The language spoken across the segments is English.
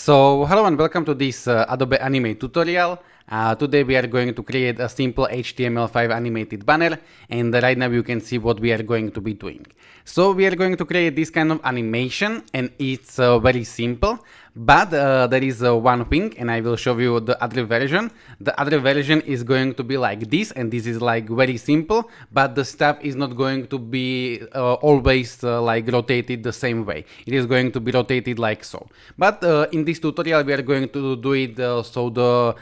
So hello and welcome to this Adobe Animate tutorial. Today we are going to create a simple HTML5 animated banner, and right now you can see what we are going to be doing. So we are going to create this kind of animation, and it's very simple, but there is one thing, and I will show you the other version. The other version is going to be like this, and this is like very simple, but the stuff is not going to be always like rotated the same way. It is going to be rotated like so. But in this tutorial we are going to do it so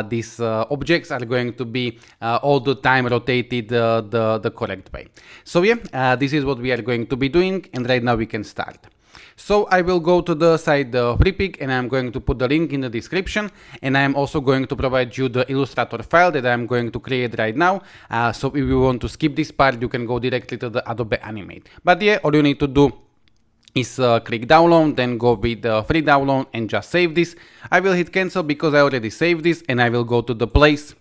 these objects are going to be all the time rotated the correct way. So yeah, this is what we are going to be doing, and right now we can start. So I will go to the site Freepik, and I'm going to put the link in the description, and I'm also going to provide you the Illustrator file that I'm going to create right now. So if you want to skip this part, you can go directly to the Adobe Animate. But yeah, all you need to do is click download, then go with free download and just save this. I will hit cancel because I already saved this, and I will go to the place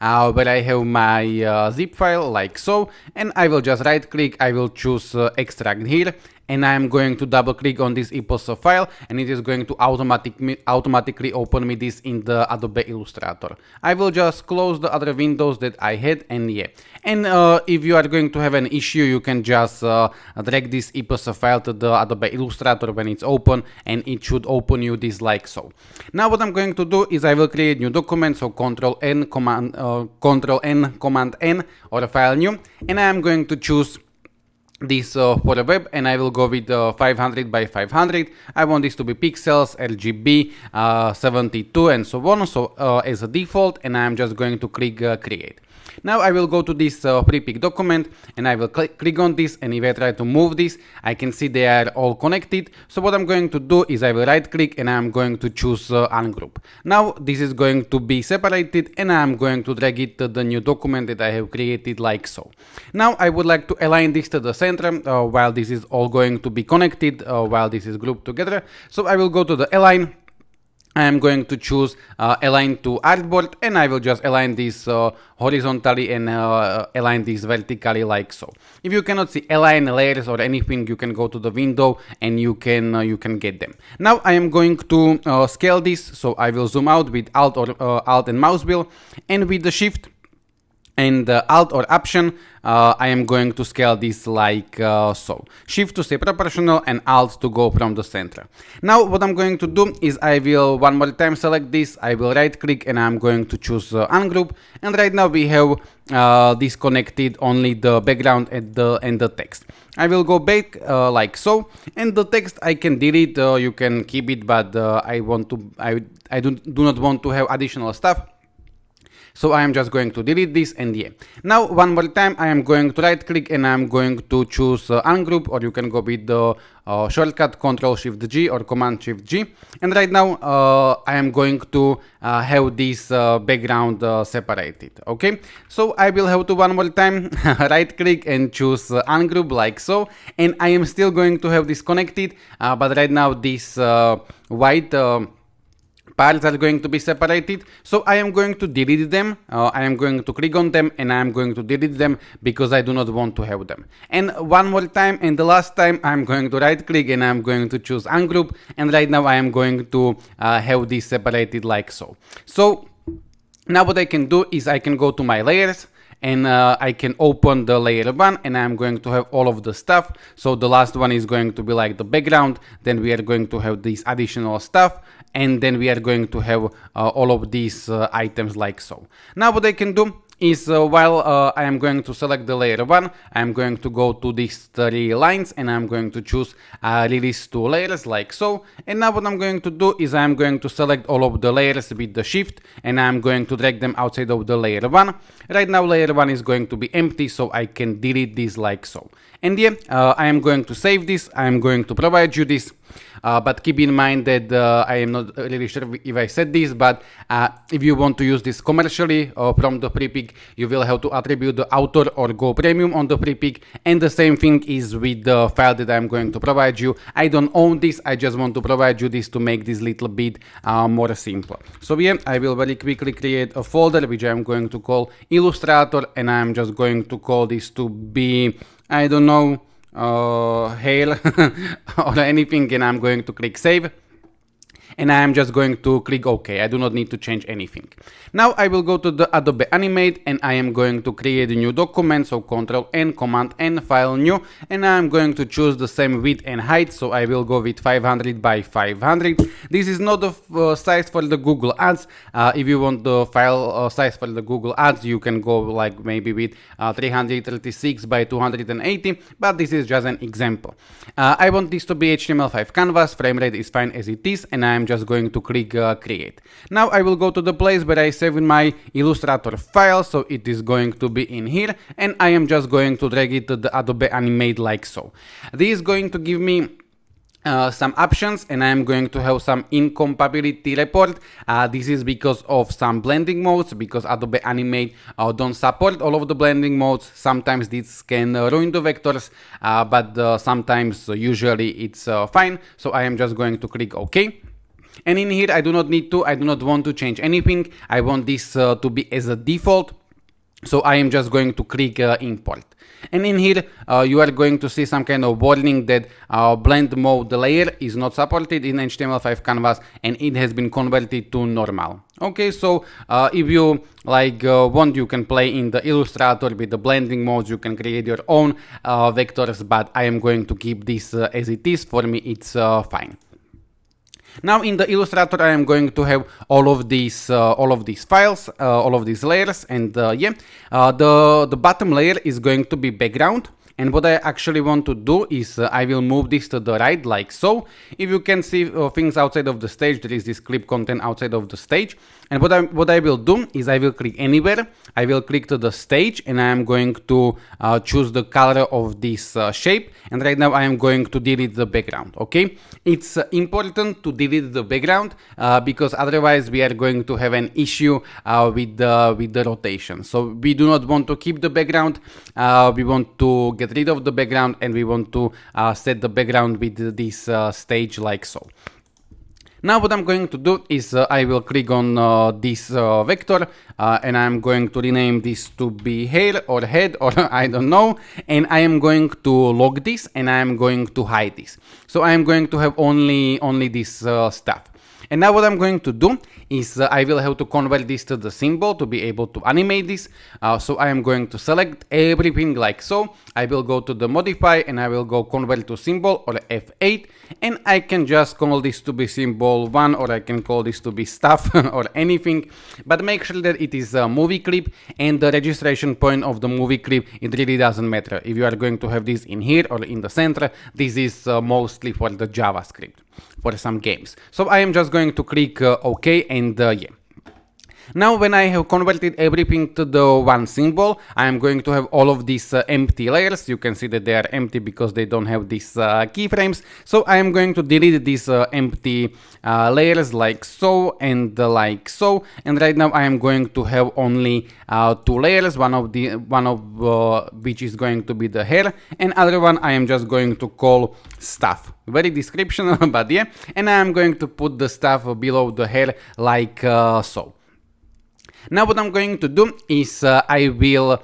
where I have my zip file like so, and I will just right click, I will choose extract here, and I am going to double click on this eposo file, and it is going to automatically open me this in the Adobe Illustrator. I will just close the other windows that I had, and yeah. And if you are going to have an issue, you can just drag this eposo file to the Adobe Illustrator when it's open, and it should open you this like so. Now what I'm going to do is I will create new document, so Control N, Command N, or file new, and I am going to choose this for the web, and I will go with 500 by 500. I want this to be pixels, RGB, 72, and so on, so as a default, and I am just going to click create. Now I will go to this Freepik document, and I will click on this, and if I try to move this, I can see they are all connected. So what I'm going to do is I will right click, and I'm going to choose ungroup. Now this is going to be separated, and I'm going to drag it to the new document that I have created like so. Now I would like to align this to the center while this is all going to be connected, while this is grouped together. So I will go to the align. I am going to choose align to artboard, and I will just align this horizontally and align this vertically like so. If you cannot see align layers or anything, you can go to the window and you can get them. Now I am going to scale this, so I will zoom out with Alt and mouse wheel, and with the Shift and Alt or Option, I am going to scale this like so. Shift to stay proportional, and Alt to go from the center. Now what I'm going to do is I will one more time select this, I will right click, and I'm going to choose ungroup, and right now we have disconnected only the background and the text. I will go back like so, and the text I can delete, you can keep it, but I do not want to have additional stuff. So I am just going to delete this, and yeah. Now one more time I am going to right click, and I am going to choose ungroup, or you can go with the shortcut Ctrl Shift G or Command Shift G. And right now I am going to have this background separated. Okay, so I will have to one more time right click and choose ungroup like so, and I am still going to have this connected, but right now this white parts are going to be separated, so I am going to delete them. I am going to click on them, and I am going to delete them because I do not want to have them. And one more time, and the last time, I am going to right click, and I am going to choose ungroup, and right now I am going to have this separated like so. So now what I can do is I can go to my layers, and I can open the layer 1, and I'm going to have all of the stuff. So the last one is going to be like the background, then we are going to have this additional stuff, and then we are going to have all of these items like so. Now what I can do is while I am going to select the layer 1, I am going to go to these 3 lines, and I'm going to choose release 2 layers like so. And now what I'm going to do is I'm going to select all of the layers with the Shift, and I'm going to drag them outside of the layer 1. Right now layer 1 is going to be empty, so I can delete this like so. And yeah, I am going to save this, I am going to provide you this. But keep in mind that I am not really sure if I said this, but if you want to use this commercially from the Freepik, you will have to attribute the author or go premium on the Freepik, and the same thing is with the file that I'm going to provide you. I don't own this, I just want to provide you this to make this little bit more simple. So yeah, I will very quickly create a folder which I'm going to call Illustrator, and I'm just going to call this to be, I don't know, hail or anything, and I'm going to click save. and I am just going to click OK. I do not need to change anything. Now I will go to the Adobe Animate and I am going to create a new document, so Ctrl N, Command N, File New, and I am going to choose the same width and height, so I will go with 500 by 500. This is not the size for the Google Ads. If you want the file size for the Google Ads, you can go like maybe with 336 by 280, but this is just an example. I want this to be HTML5 canvas, frame rate is fine as it is, and I am just going to click create. Now I will go to the place where I save my Illustrator file, so it is going to be in here, and I am just going to drag it to the Adobe Animate like so. This is going to give me some options, and I am going to have some incompatibility report. This is because of some blending modes, because Adobe Animate don't support all of the blending modes. Sometimes this can ruin the vectors, but sometimes usually it's fine. So I am just going to click OK. And in here I do not want to change anything. I want this to be as a default. So I am just going to click import. And in here you are going to see some kind of warning that blend mode layer is not supported in HTML5 canvas and it has been converted to normal. Okay, so if you want, you can play in the Illustrator with the blending modes, you can create your own vectors, but I am going to keep this as it is. For me it's fine. Now in the Illustrator I am going to have all of these files, all of these layers, and the bottom layer is going to be background. And what I actually want to do is I will move this to the right like so. If you can see things outside of the stage, there is this clip content outside of the stage. And what I will do is I will click anywhere. I will click to the stage and I am going to choose the color of this shape. And right now I am going to delete the background. Okay, it's important to delete the background because otherwise we are going to have an issue with the rotation. So we do not want to keep the background. We want to get rid of the background, and we want to set the background with this stage like so. Now what I'm going to do is I will click on this vector and I'm going to rename this to be hair or head or I don't know, and I am going to log this and I am going to hide this. So I am going to have only this stuff. And now what I'm going to do is I will have to convert this to the symbol to be able to animate this. So I am going to select everything like so. I will go to the modify and I will go convert to symbol or F8, and I can just call this to be symbol 1, or I can call this to be stuff or anything, but make sure that it is a movie clip, and the registration point of the movie clip, it really doesn't matter. If you are going to have this in here or in the center, this is mostly for the JavaScript, for some games. So I am just going to click OK, and yeah. Now when I have converted everything to the one symbol, I am going to have all of these empty layers. You can see that they are empty because they don't have these keyframes. So I am going to delete these empty layers like so and like so. And right now I am going to have only two layers, one of which is going to be the hair, and other one I am just going to call stuff. Very descriptional, but yeah. And I am going to put the stuff below the hair like so. Now what I'm going to do is I will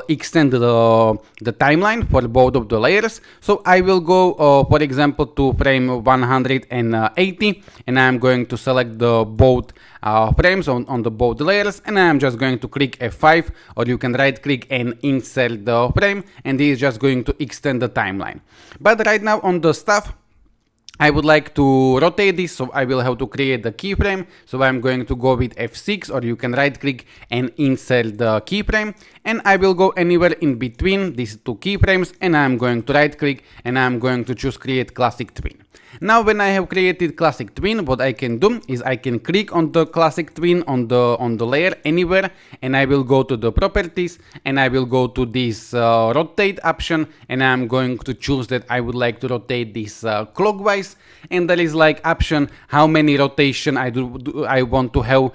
extend the timeline for both of the layers. So I will go, for example, to frame 180, and I'm going to select the both frames on the both layers, and I'm just going to click F5, or you can right click and insert the frame, and this is just going to extend the timeline. But right now on the stuff, I would like to rotate this, so I will have to create the keyframe. So I'm going to go with F6, or you can right click and insert the keyframe, and I will go anywhere in between these two keyframes, and I'm going to right click and I'm going to choose create classic twin. Now when I have created classic twin, what I can do is I can click on the classic twin on the layer anywhere, and I will go to the properties and I will go to this rotate option, and I'm going to choose that I would like to rotate this clockwise, and there is like option how many rotation I want to have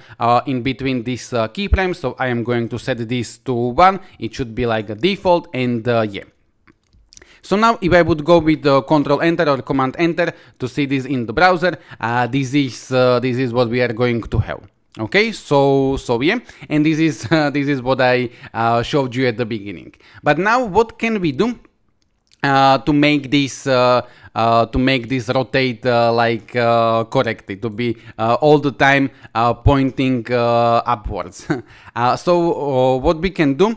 in between these keyframes. So I am going to set this to 1. It should be like a default, and yeah. So now if I would go with Control Enter or Command Enter to see this in the browser, this is what we are going to have. Okay, so yeah, and this is what I showed you at the beginning. But now what can we do? to make this rotate correctly, to be all the time pointing upwards. So what we can do,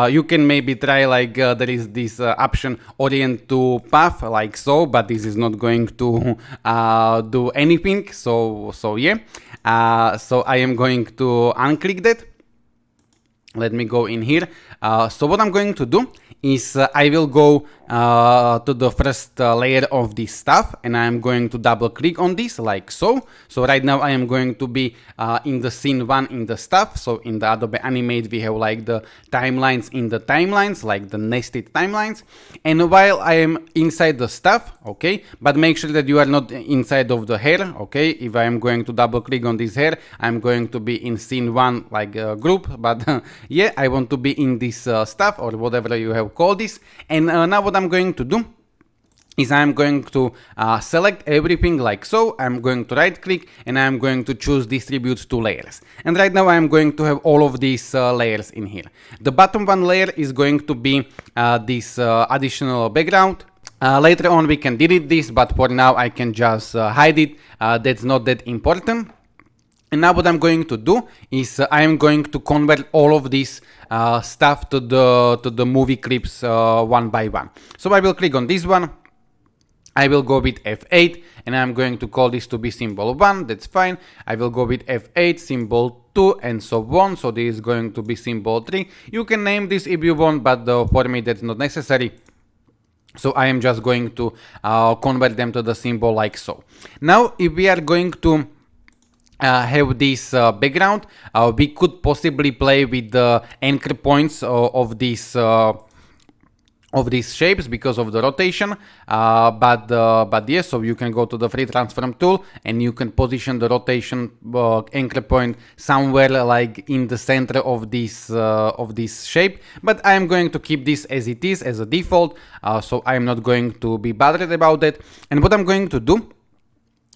you can maybe try there is this option orient to path like so, but this is not going to do anything. So yeah, so I am going to unclick that. Let me go in here. So what I'm going to do is I will go to the first layer of this stuff, and I'm going to double click on this like so. So right now I am going to be in the scene 1 in the stuff. So in the Adobe Animate we have like the timelines in the timelines, like the nested timelines. And while I am inside the stuff, okay, but make sure that you are not inside of the hair, okay. If I am going to double click on this hair, I'm going to be in scene 1 like group, but yeah, I want to be in this stuff or whatever you have called this. And now what I'm going to do is I'm going to select everything like so. I'm going to right click and I'm going to choose distribute to layers. And right now I'm going to have all of these layers in here. The bottom one layer is going to be this additional background. Later on we can delete this, but for now I can just hide it. That's not that important. And now what I'm going to do is I am going to convert all of this stuff to the movie clips one by one. So I will click on this one. I will go with F8 and I'm going to call this to be symbol 1. That's fine. I will go with F8, symbol 2 and so on. So this is going to be symbol 3. You can name this if you want, but for me that's not necessary. So I am just going to convert them to the symbol like so. Now if we are going to have this background, we could possibly play with the anchor points of these shapes because of the rotation, but yes, so you can go to the free transform tool and you can position the rotation anchor point somewhere like in the center of this shape. But I am going to keep this as it is, as a default, so I am not going to be bothered about that. And what I'm going to do,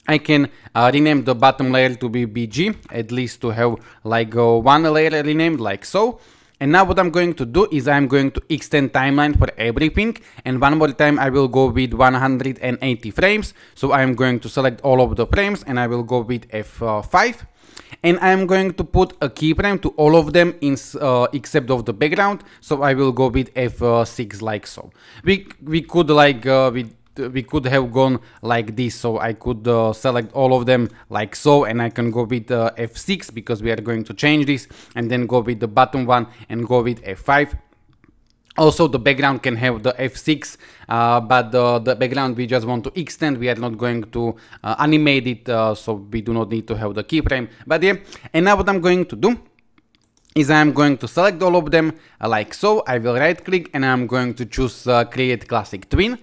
I can rename the bottom layer to be BG, at least to have like one layer renamed like so. And now what I'm going to do is I'm going to extend timeline for everything. And one more time I will go with 180 frames. So I'm going to select all of the frames and I will go with F5. And I'm going to put a keyframe to all of them except of the background. So I will go with F6 like so. We could like we could have gone like this, so I could select all of them like so, and I can go with F6 because we are going to change this, and then go with the bottom one and go with F5. Also the background can have the F6, but the background we just want to extend. We are not going to animate it, so we do not need to have the keyframe. But yeah, and now what I'm going to do is I'm going to select all of them like so. I will right click and I'm going to choose create classic twin.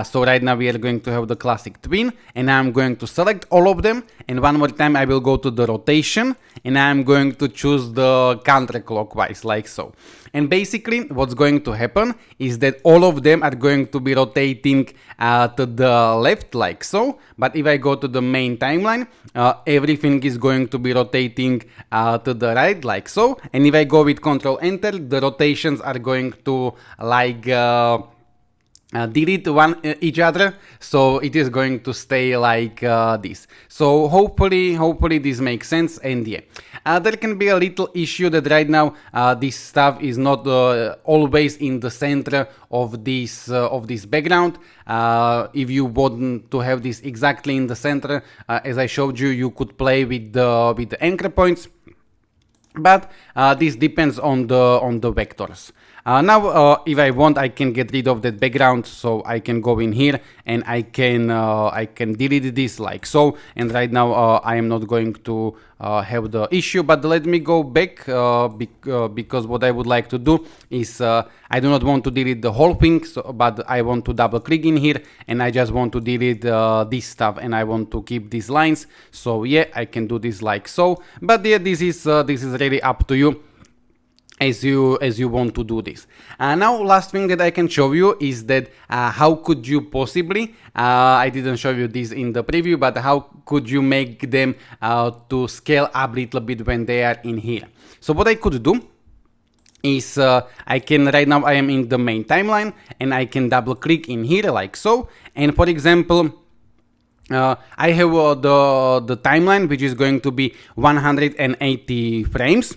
So right now we are going to have the classic twin, and I'm going to select all of them, and one more time I will go to the rotation and I'm going to choose the counterclockwise like so. And basically what's going to happen is that all of them are going to be rotating to the left like so. But if I go to the main timeline, everything is going to be rotating to the right like so. And if I go with Control Enter, the rotations are going to like delete each other, so it is going to stay like this. So hopefully this makes sense. And yeah, there can be a little issue that right now this stuff is not always in the center of this background. If you want to have this exactly in the center, as I showed you, you could play with the anchor points. But this depends on the vectors. Now if I want, I can get rid of that background, so I can go in here and I can delete this like so. And right now I am not going to have the issue, but let me go back because what I would like to do is I do not want to delete the whole thing, but I want to double click in here and I just want to delete this stuff, and I want to keep these lines. So yeah, I can do this like so. But yeah, this is really up to you as you want to do this. Now last thing that I can show you is that how could you possibly, I didn't show you this in the preview, but how could you make them to scale up a little bit when they are in here. So what I could do is I can right now I am in the main timeline, and I can double click in here like so. And for example, I have the timeline, which is going to be 180 frames,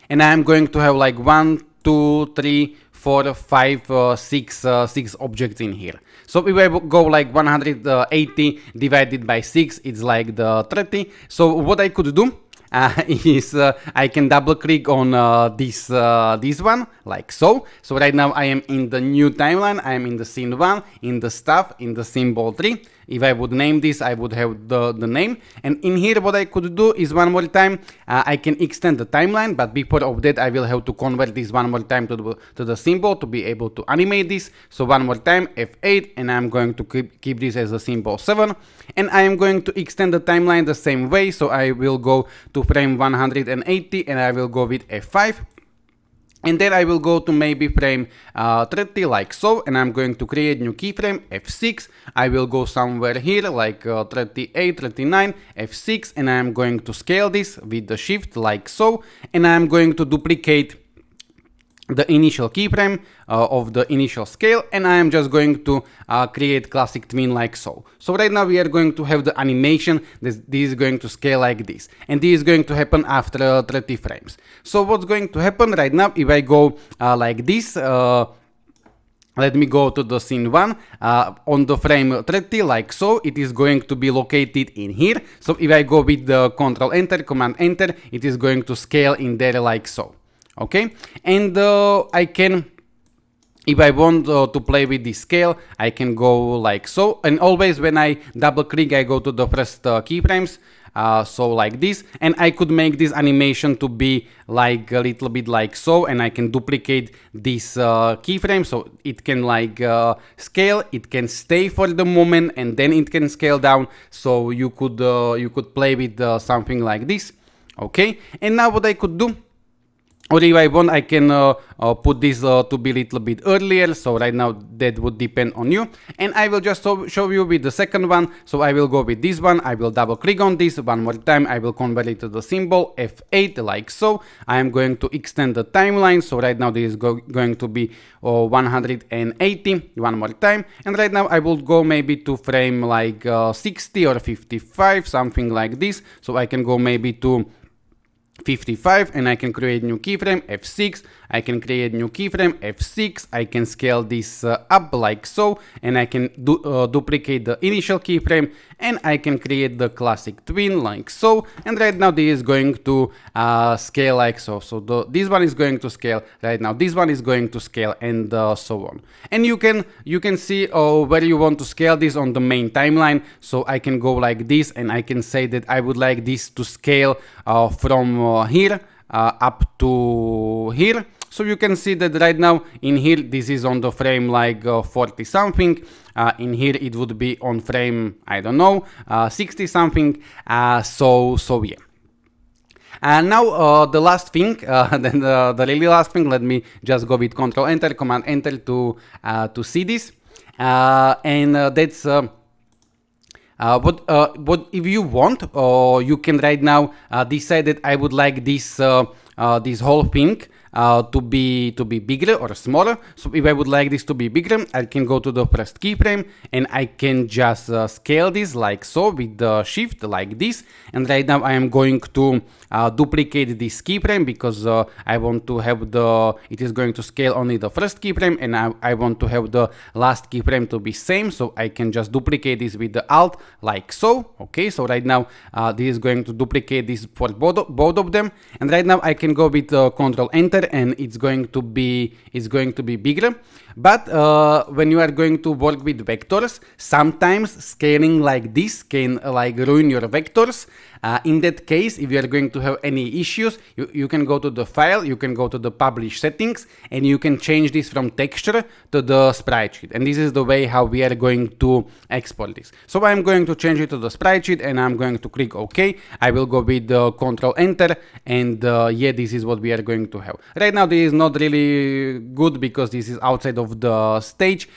and I am going to have like 1, 2, 3, 4, 5, 6 objects in here. So if I go like 180 divided by 6, it's like the 30. So what I could do is I can double click on this one like so. So right now I am in the new timeline. I am in the scene 1, in the stuff, in the symbol 3. If I would name this, I would have the name. And in here what I could do is one more time I can extend the timeline, but before of that I will have to convert this one more time to the symbol to be able to animate this. So one more time F8, and I'm going to keep this as a symbol 7, and I am going to extend the timeline the same way. So I will go to frame 180 and I will go with F5. And then I will go to maybe frame 30 like so, and I'm going to create new keyframe F6. I will go somewhere here like 38, 39, F6, and I'm going to scale this with the shift like so, and I'm going to duplicate the initial keyframe of the initial scale, and I am just going to create classic twin like so. So right now we are going to have the animation. This is going to scale like this, and this is going to happen after 30 frames. So what's going to happen right now if I go like this? Let me go to the scene 1 on the frame 30 like so. It is going to be located in here. So if I go with the Control Enter, Command Enter, it is going to scale in there like so. Okay, and I can, if I want to play with the scale, I can go like so, and always when I double click I go to the first keyframes, so like this, and I could make this animation to be like a little bit like so, and I can duplicate this keyframe so it can like scale, it can stay for the moment, and then it can scale down. So you could play with something like this. Okay, and now what I could do, or if I want, I can put this to be a little bit earlier. So right now that would depend on you. And I will just show you with the second one. So I will go with this one. I will double click on this one more time. I will convert it to the symbol F8 like so. I am going to extend the timeline. So right now this is going to be 180 one more time. And right now I will go maybe to frame like 60 or 55, something like this. So I can go maybe to 55, and I can create new keyframe F6. I can create new keyframe F6. I can scale this up like so, and I can duplicate the initial keyframe, and I can create the classic twin like so. And right now this is going to scale like so. So this one is going to scale right now. This one is going to scale, and so on. And you can see where you want to scale this on the main timeline. So I can go like this, and I can say that I would like this to scale from here up to here. So you can see that right now in here this is on the frame like 40 something. In here it would be on frame, I don't know, 60 something. So yeah. And now the last thing, then the really last thing, let me just go with Control Enter, Command Enter to see this, and that's what if you want, you can right now decide that I would like this this whole thing to be bigger or smaller. So if I would like this to be bigger, I can go to the first keyframe, and I can just scale this like so with the shift like this. And right now I am going to duplicate this keyframe because I want to have it is going to scale only the first keyframe, and I want to have the last keyframe to be same. So I can just duplicate this with the Alt like so. Okay, so right now this is going to duplicate this for both of them, and right now I can go with Control Enter, and it's going to be bigger. But when you are going to work with vectors, sometimes scaling like this can like ruin your vectors. In that case, if you are going to have any issues, you can go to the file, you can go to the publish settings, and you can change this from texture to the sprite sheet. And this is the way how we are going to export this. So I'm going to change it to the sprite sheet, and I'm going to click OK. I will go with Control Enter, and yeah, this is what we are going to have. Right now, this is not really good because this is outside of the stage.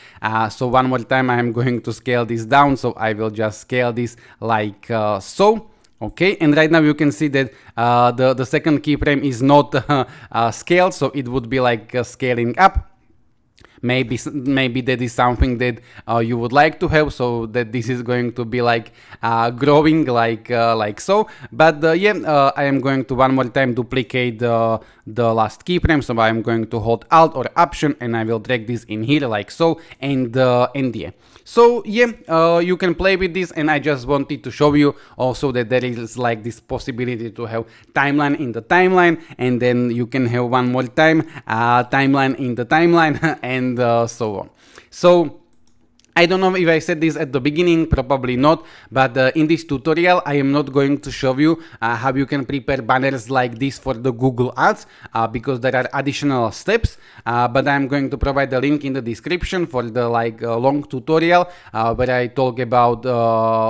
So one more time, I am going to scale this down. So I will just scale this like so. Okay, and right now you can see that the second keyframe is not scaled, so it would be like scaling up. Maybe that is something that you would like to have, so that this is going to be like growing like so. But yeah, I am going to one more time duplicate the last keyframe, so I am going to hold Alt or Option, and I will drag this in here like so, and yeah. So yeah, you can play with this, and I just wanted to show you also that there is like this possibility to have timeline in the timeline, and then you can have one more time timeline in the timeline and so on. So I don't know if I said this at the beginning, probably not, but in this tutorial I am not going to show you how you can prepare banners like this for the Google Ads, because there are additional steps, but I'm going to provide a link in the description for the long tutorial where I talk about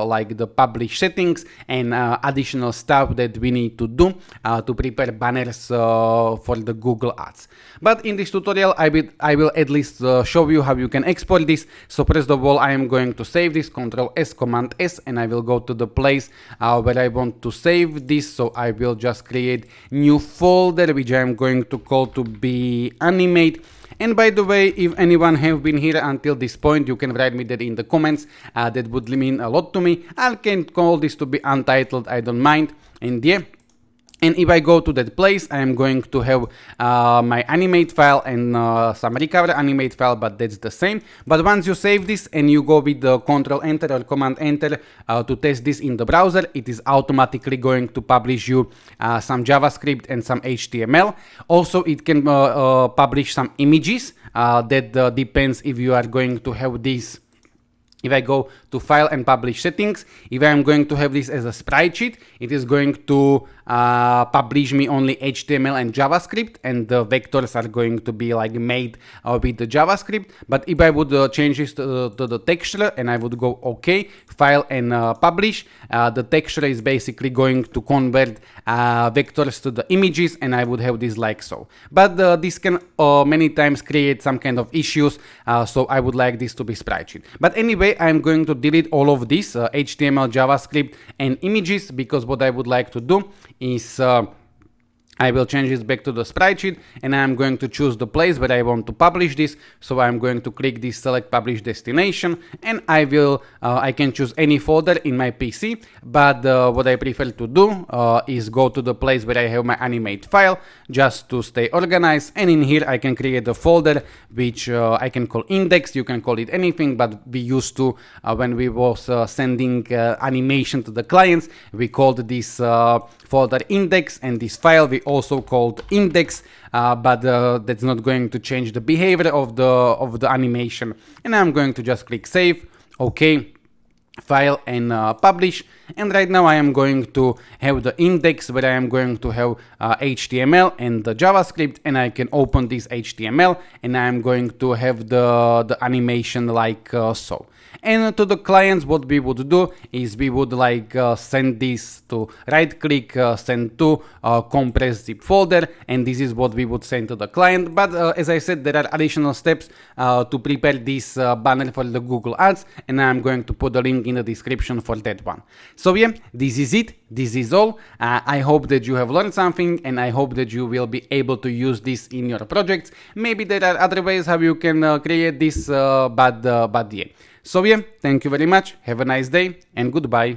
like the publish settings and additional stuff that we need to do to prepare banners for the Google Ads. But in this tutorial I will at least show you how you can export this. So first of all, I am going to save this, Ctrl S, Command S, and I will go to the place where I want to save this. So I will just create new folder, which I am going to call to be Animate. And by the way, if anyone have been here until this point, you can write me that in the comments. That would mean a lot to me. I can call this to be Untitled, I don't mind. And yeah. And if I go to that place, I am going to have my animate file and some recover animate file, but that's the same. But once you save this and you go with the Control Enter or Command Enter to test this in the browser, it is automatically going to publish you some JavaScript and some HTML. Also, it can publish some images that depends if you are going to have this. If I go to File and Publish Settings, if I am going to have this as a sprite sheet, it is going to publish me only HTML and JavaScript, and the vectors are going to be like made with the JavaScript. But if I would change this to the texture and I would go OK, File and Publish, the texture is basically going to convert vectors to the images, and I would have this like so. But this can many times create some kind of issues, so I would like this to be sprite sheet. But anyway, I'm going to delete all of this HTML, JavaScript and images, because what I would like to do is I will change this back to the sprite sheet, and I'm going to choose the place where I want to publish this. So I'm going to click this select publish destination, and I can choose any folder in my PC, but what I prefer to do is go to the place where I have my animate file, just to stay organized. And in here I can create a folder which I can call index. You can call it anything, but we used to when we was sending animation to the clients, we called this folder index, and this file we also called index, but that's not going to change the behavior of the animation. And I'm going to just click save, OK, file and publish. And right now I am going to have the index where I am going to have HTML and the JavaScript, and I can open this HTML and I am going to have the animation like so. And to the clients, what we would do is we would like send this to right click, send to compress zip folder, and this is what we would send to the client. But as I said, there are additional steps to prepare this banner for the Google Ads, and I'm going to put the link in the description for that one. So yeah, this is it. This is all. I hope that you have learned something, and I hope that you will be able to use this in your projects. Maybe there are other ways how you can create this, but yeah. So yeah, thank you very much. Have a nice day and goodbye.